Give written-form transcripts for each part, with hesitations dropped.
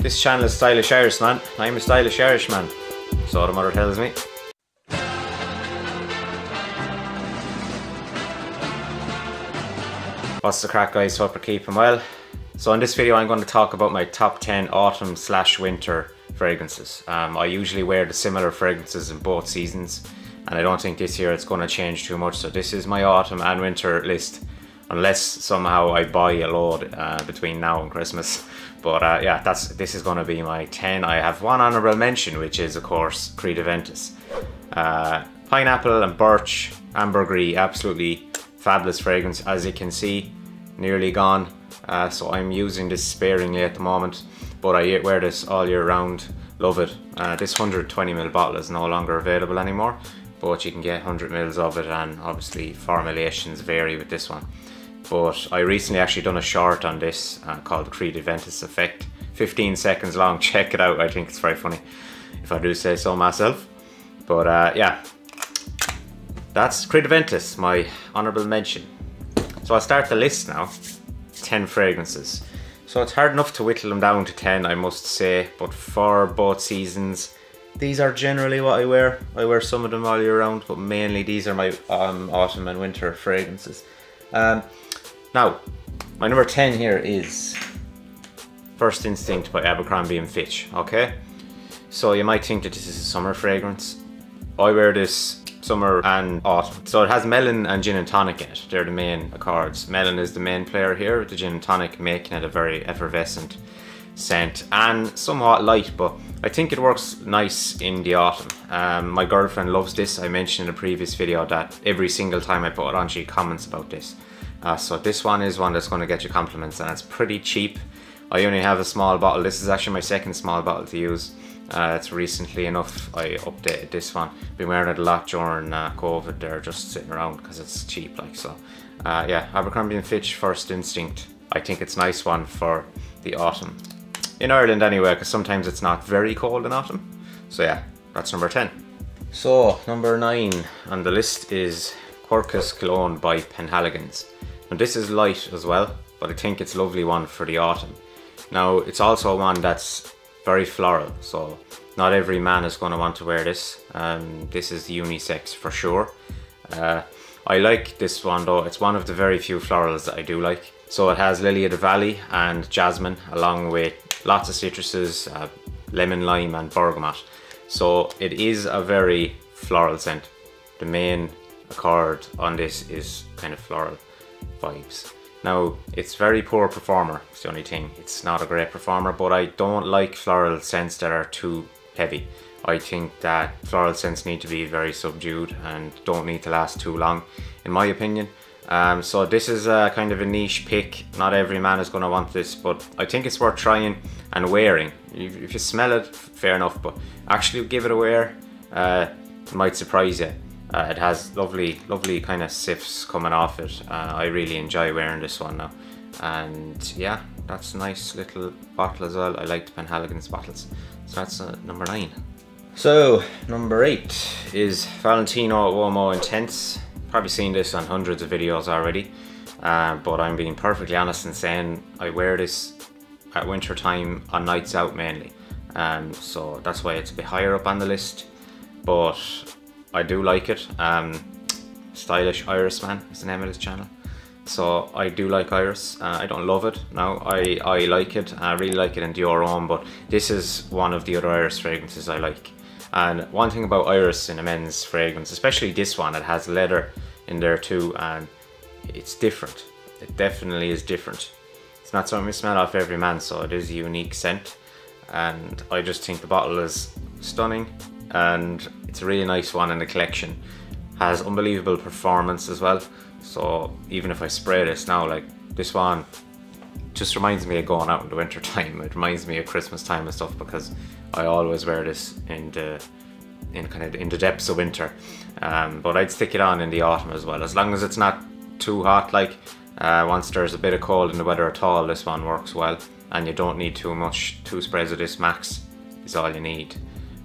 This channel is Stylish Irishman. I'm a stylish Irishman, so the mother tells me. What's the crack, guys? Hope you're keeping well. So in this video I'm going to talk about my top 10 autumn/winter fragrances. I usually wear the similar fragrances in both seasons, and I don't think this year it's going to change too much. So this is my autumn and winter list, unless somehow I buy a load between now and Christmas. But yeah, this is going to be my 10. I have one honourable mention, which is of course Creed Aventus. Pineapple and birch, ambergris, absolutely fabulous fragrance. As you can see, nearly gone. So I'm using this sparingly at the moment, but I wear this all year round. Love it. This 120ml bottle is no longer available anymore, but you can get 100ml of it, and obviously formulations vary with this one. But I recently actually done a short on this called the Creed Aventus Effect. 15 seconds long, check it out. I think it's very funny, if I do say so myself. But yeah, that's Creed Aventus, my honourable mention. So I'll start the list now. 10 fragrances. So it's hard enough to whittle them down to 10, I must say, but for both seasons, these are generally what I wear. I wear some of them all year round, but mainly these are my autumn and winter fragrances. Now, my number 10 here is First Instinct by Abercrombie & Fitch, okay? So you might think that this is a summer fragrance. I wear this summer and autumn. So it has melon and gin and tonic in it. They're the main accords. Melon is the main player here, with the gin and tonic making it a very effervescent scent and somewhat light, but I think it works nice in the autumn. My girlfriend loves this. I mentioned in a previous video that every single time I put it on, she comments about this. So this one is one that's going to get you compliments, and it's pretty cheap. I only have a small bottle. This is actually my second small bottle to use. It's recently enough I updated this one. Been wearing it a lot during COVID there, just sitting around because it's cheap, like. So yeah, Abercrombie & Fitch First Instinct. I think it's a nice one for the autumn. In Ireland anyway, because sometimes it's not very cold in autumn. So yeah, that's number 10. So number 9 on the list is Quercus Cologne by Penhaligon's. Now this is light as well, but I think it's a lovely one for the autumn. Now it's also one that's very floral, so not every man is going to want to wear this. This is unisex for sure. I like this one though. It's one of the very few florals that I do like. So it has lily of the valley and jasmine, along with lots of citruses, lemon, lime and bergamot. So it is a very floral scent. The main accord on this is kind of floral vibes. Now, it's very poor performer, it's the only thing. It's not a great performer, but I don't like floral scents that are too heavy. I think that floral scents need to be very subdued and don't need to last too long, in my opinion. So this is a kind of a niche pick. Not every man is going to want this, but I think it's worth trying and wearing. If you smell it, fair enough, but actually give it a wear. It might surprise you. It has lovely kind of sifts coming off it. I really enjoy wearing this one now. And yeah, that's a nice little bottle as well. I like the Penhaligon's bottles. So that's number 9. So number 8 is Valentino Uomo Intense. Probably seen this on hundreds of videos already, but I'm being perfectly honest in saying I wear this at winter time on nights out mainly. So that's why it's a bit higher up on the list, but I do like it. Stylish Irishman is the name of this channel. So I do like Iris. I don't love it. No, I like it. I really like it in Dior Homme, but this is one of the other Iris fragrances I like. And one thing about Iris in a men's fragrance, especially this one, it has leather in there too, and it's different. It definitely is different. It's not something you smell off every man, so it is a unique scent. And I just think the bottle is stunning, and it's a really nice one in the collection. Has unbelievable performance as well. So even if I spray this now, like this one just reminds me of going out in the winter time. It reminds me of Christmas time and stuff, because I always wear this in the depths of winter. But I'd stick it on in the autumn as well, as long as it's not too hot. Like once there's a bit of cold in the weather at all, this one works well, and you don't need too much. 2 sprays of this max is all you need.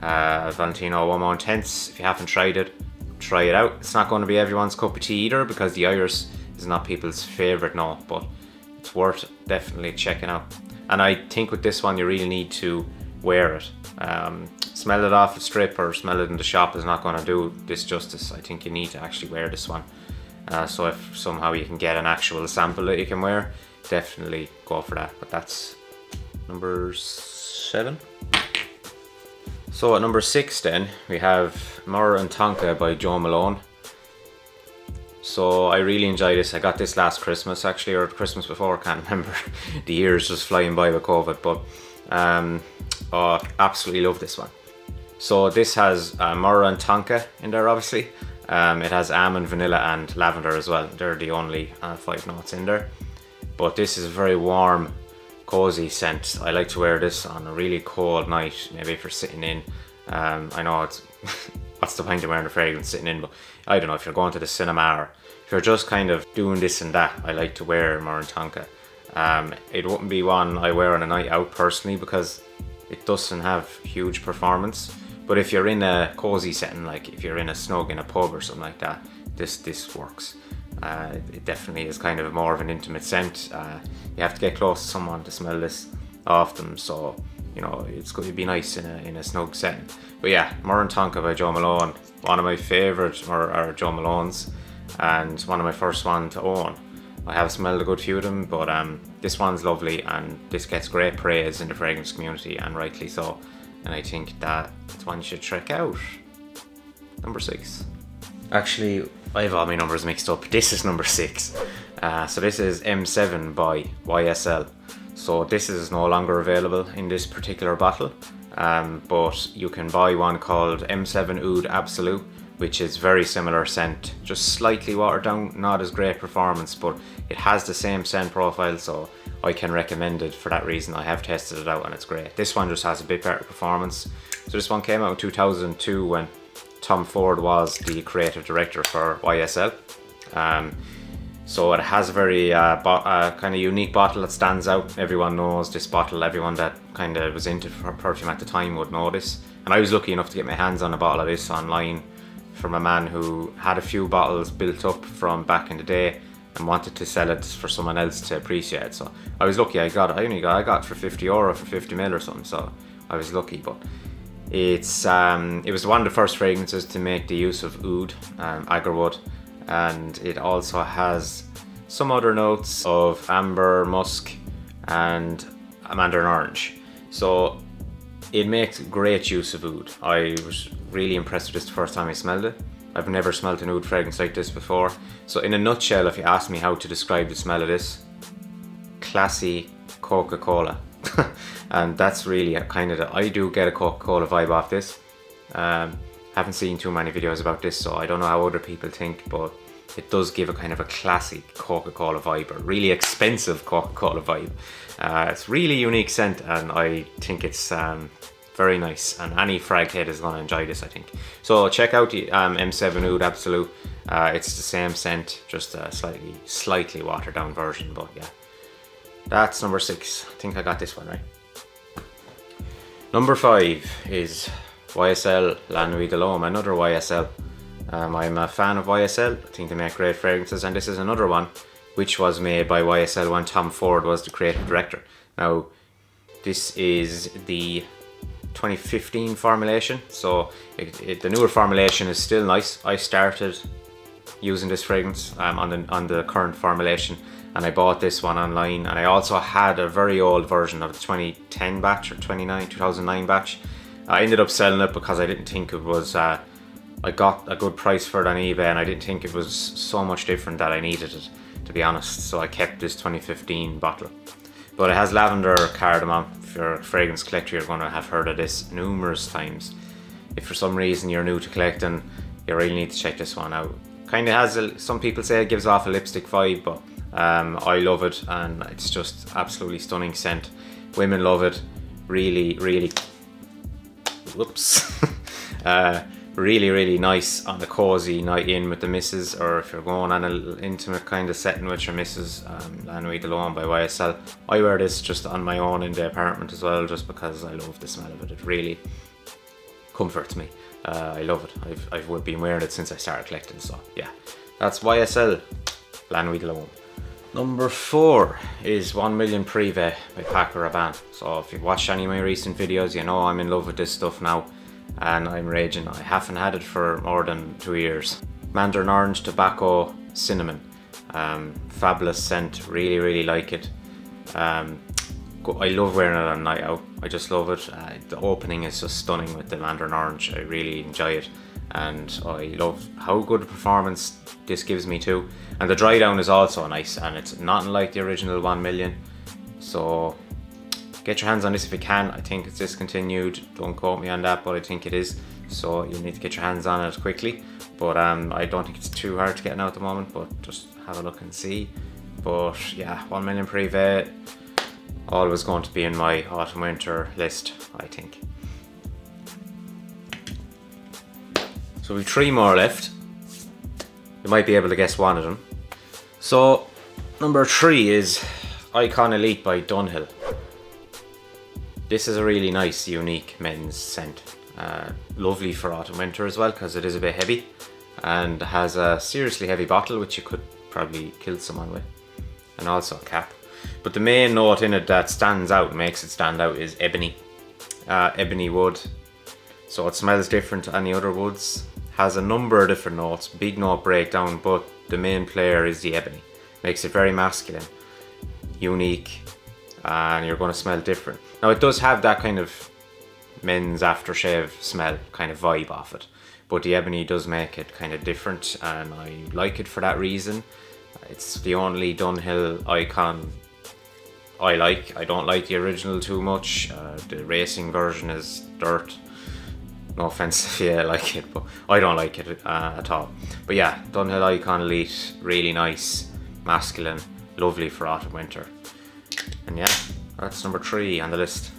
Valentino Uomo Intense, if you haven't tried it, try it out. It's not going to be everyone's cup of tea either, because the Iris is not people's favourite note, but it's worth definitely checking out. And I think with this one you really need to wear it. Smell it off a strip or smell it in the shop is not going to do this justice. I think you need to actually wear this one. So if somehow you can get an actual sample that you can wear, definitely go for that. But that's number 7. So at number 6 then, we have Murragh and Tonka by Jo Malone. So I really enjoy this. I got this last Christmas actually, or Christmas before, I can't remember. The year's just flying by with COVID, but oh, absolutely love this one. So this has Murragh and Tonka in there obviously. It has almond, vanilla and lavender as well. They're the only 5 notes in there. But this is a very warm, cozy scent. I like to wear this on a really cold night, maybe if you're sitting in. I know it's what's the point of wearing a fragrance sitting in, but I don't know, if you're going to the cinema or if you're just kind of doing this and that, I like to wear Murragh and Tonka. It wouldn't be one I wear on a night out personally because it doesn't have huge performance. But if you're in a cozy setting, like if you're in a snug in a pub or something like that, this works. It definitely is kind of more of an intimate scent. You have to get close to someone to smell this off them, so you know it's going to be nice in a snug setting. But yeah, Murragh and Tonka by Jo Malone, one of my favourite Jo Malones, and one of my first one to own. I have smelled a good few of them, but this one's lovely, and this gets great praise in the fragrance community, and rightly so. And I think that it's one you should check out. Number 6. Actually, I have all my numbers mixed up. This is number 6. So this is M7 by YSL. So this is no longer available in this particular bottle, but you can buy one called M7 Oud Absolute, which is very similar scent, just slightly watered down, not as great performance, but it has the same scent profile, so I can recommend it for that reason. I have tested it out and it's great. This one just has a bit better performance. So this one came out in 2002 when Tom Ford was the creative director for YSL. So it has a very kind of unique bottle that stands out. Everyone knows this bottle. Everyone that kind of was into perfume at the time would know this. And I was lucky enough to get my hands on a bottle of this online from a man who had a few bottles built up from back in the day and wanted to sell it for someone else to appreciate. So I was lucky. I got it for €50 for 50 ml or something. So I was lucky. But it was one of the first fragrances to make the use of oud, agarwood, and it also has some other notes of amber, musk, and mandarin orange. So it makes great use of oud. I was really impressed with this the first time I smelled it. I've never smelled an oud fragrance like this before. So in a nutshell, if you ask me how to describe the smell of this, classy Coca-Cola. And that's really kind of I do get a Coca-Cola vibe off this. Haven't seen too many videos about this, so I don't know how other people think, but it does give a kind of a classic Coca-Cola vibe, a really expensive Coca-Cola vibe. It's really unique scent, and I think it's very nice, and any frag head is going to enjoy this, I think. So check out the M7 Oud Absolute. It's the same scent, just a slightly watered down version, but yeah. That's number 6. I think I got this one right. Number 5 is YSL La Nuit de l'Homme, another YSL. I'm a fan of YSL. I think they make great fragrances, and this is another one which was made by YSL when Tom Ford was the creative director. Now, this is the 2015 formulation, so the newer formulation is still nice. I started using this fragrance on the current formulation, and I bought this one online, and I also had a very old version of the 2010 batch or 2009 batch. I ended up selling it because I didn't think it was I got a good price for it on eBay, and I didn't think it was so much different that I needed it, to be honest, so I kept this 2015 bottle. But it has lavender cardamom. If you're a fragrance collector, you're going to have heard of this numerous times. If for some reason you're new to collecting, you really need to check this one out. Kind of has some people say it gives off a lipstick vibe, but I love it, and it's just absolutely stunning scent. Women love it. Really, really, whoops. Really nice on a cozy night in with the missus, or if you're going on an intimate kind of setting with your missus. La Nuit de l'Homme by YSL. I wear this just on my own in the apartment as well, just because I love the smell of it. It really comforts me. I love it. I've been wearing it since I started collecting, so yeah. That's YSL La Nuit de l'Homme. Number 4 is 1 Million Privé by Paco Rabanne. So if you've watched any of my recent videos, you know I'm in love with this stuff now and I'm raging. I haven't had it for more than 2 years. Mandarin Orange, Tobacco, Cinnamon. Fabulous scent, really like it. I love wearing it on night out. I just love it. The opening is just stunning with the Mandarin Orange. I really enjoy it, and I love how good a performance this gives me too. And the dry down is also nice, and it's nothing like the original 1 Million. So get your hands on this if you can. I think it's discontinued. Don't quote me on that, but I think it is. So you need to get your hands on it quickly. But I don't think it's too hard to get now at the moment. But just have a look and see. But yeah, 1 Million Privé. Always going to be in my autumn winter list, I think. So we've 3 more left. You might be able to guess one of them. So number 3 is Icon Elite by Dunhill. This is a really nice, unique men's scent. Lovely for autumn winter as well, because it is a bit heavy and has a seriously heavy bottle which you could probably kill someone with, and also a cap. But the main note in it that stands out, makes it stand out, is ebony. Ebony wood. So it smells different to any other woods. Has a number of different notes, big note breakdown, but the main player is the ebony. Makes it very masculine, unique, and you're going to smell different. Now it does have that kind of men's aftershave smell kind of vibe off it, but the ebony does make it kind of different, and I like it for that reason. It's the only Dunhill Icon I like. I don't like the original too much. The racing version is dirt. No offense if you like it, but I don't like it at all. But yeah, Dunhill Icon Elite, really nice, masculine, lovely for autumn winter. And yeah, that's number 3 on the list.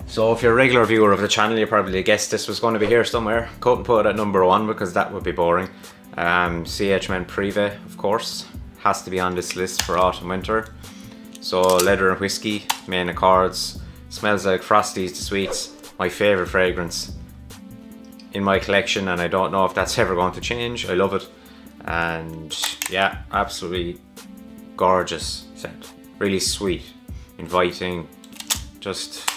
So if you're a regular viewer of the channel, you probably guessed this was going to be here somewhere. Couldn't put it at number 1 because that would be boring. CH Men Privé, of course, has to be on this list for autumn winter. So leather and whiskey, main accords, smells like Frosties the Sweets, my favourite fragrance in my collection, and I don't know if that's ever going to change. I love it, and yeah, absolutely gorgeous scent. Really sweet, inviting, just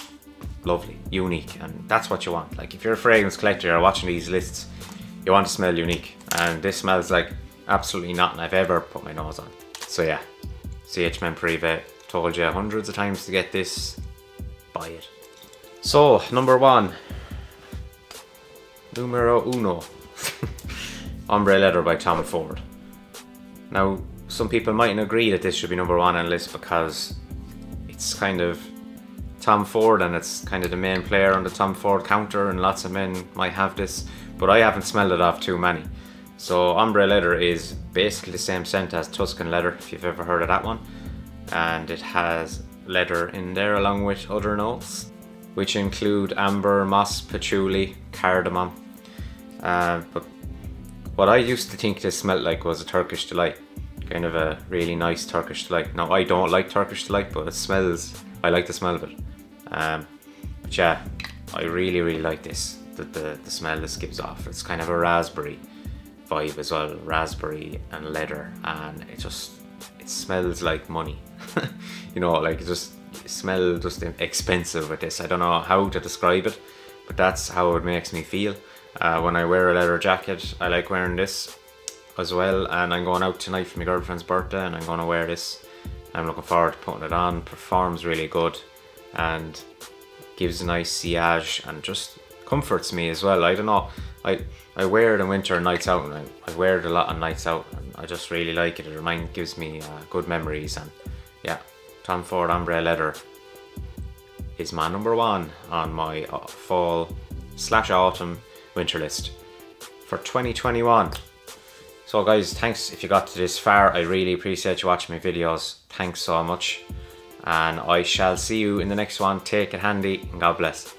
lovely, unique, and that's what you want. Like if you're a fragrance collector, you're watching these lists, you want to smell unique, and this smells like absolutely nothing I've ever put my nose on. So yeah, CH Men Privé. Told you hundreds of times to get this, buy it. So number 1, numero uno, Ombre Leather by Tom Ford. Now some people mightn't agree that this should be number 1 on the list because it's kind of Tom Ford and it's kind of the main player on the Tom Ford counter, and lots of men might have this, but I haven't smelled it off too many. So Ombre Leather is basically the same scent as Tuscan Leather, if you've ever heard of that one. And it has leather in there along with other notes, which include amber, moss, patchouli, cardamom. But what I used to think this smelled like was a Turkish Delight, kind of a really nice Turkish Delight. Now I don't like Turkish Delight, but it smells, I like the smell of it. But yeah, I really like this, the smell this gives off. It's kind of a raspberry vibe as well, raspberry and leather, and it smells like money. You know, like it smells just expensive with this. I don't know how to describe it, but that's how it makes me feel. When I wear a leather jacket, I like wearing this as well, and I'm going out tonight for my girlfriend's birthday and I'm going to wear this. I'm looking forward to putting it on. Performs really good and gives a nice sillage and just comforts me as well. I don't know, I wear it in winter and nights out, and I wear it a lot on nights out, and I just really like it. It gives me good memories, and yeah, Tom Ford Ombre Leather is my number 1 on my fall/autumn winter list for 2021. So guys, thanks if you got to this far. I really appreciate you watching my videos. Thanks so much, and I shall see you in the next one. Take it handy and God bless.